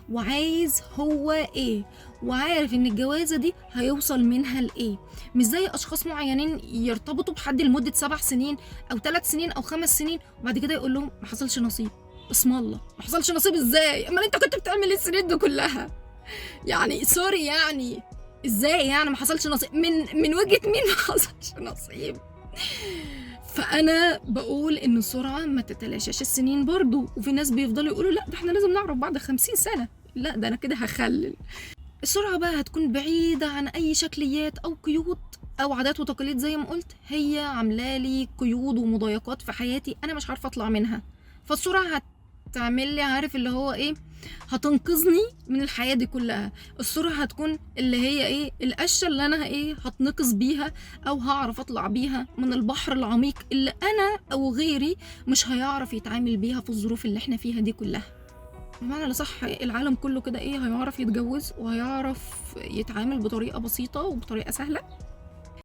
وعايز هو ايه، وعارف ان الجوازة دي هيوصل منها لايه. مش زي اشخاص معينين يرتبطوا بحد لمدة 7 سنين او 3 سنين او 5 سنين وبعد كده يقول لهم ما حصلش نصيب. اسم الله، ما حصلش نصيب ازاي؟ امال انت كنت بتعمل ايه السنين دي كلها؟ يعني سوري، يعني ازاي يعني ما حصلش نصيب؟ من وجهة مين ما حصلش نصيب؟ فانا بقول ان السرعه ما تتلاشاش السنين برضو. وفي ناس بيفضلوا يقولوا لا ده احنا لازم نعرف بعد 50 سنه. لا ده انا كده هخلل. السرعه بقى هتكون بعيده عن اي شكليات او قيود او عادات وتقاليد، زي ما قلت هي عاملالي قيود ومضايقات في حياتي انا مش عارفه اطلع منها. فالسرعه هتعمل لي، عارف اللي هو ايه، هتنقذني من الحياه دي كلها. السرعه هتكون اللي هي ايه، القشه اللي انا ايه هتنقذ بيها او هعرف اطلع بيها من البحر العميق اللي انا او غيري مش هيعرف يتعامل بيها في الظروف اللي احنا فيها دي كلها. بمعنى لصح العالم كله كده ايه هيعرف يتجوز وهيعرف يتعامل بطريقه بسيطه وبطريقه سهله،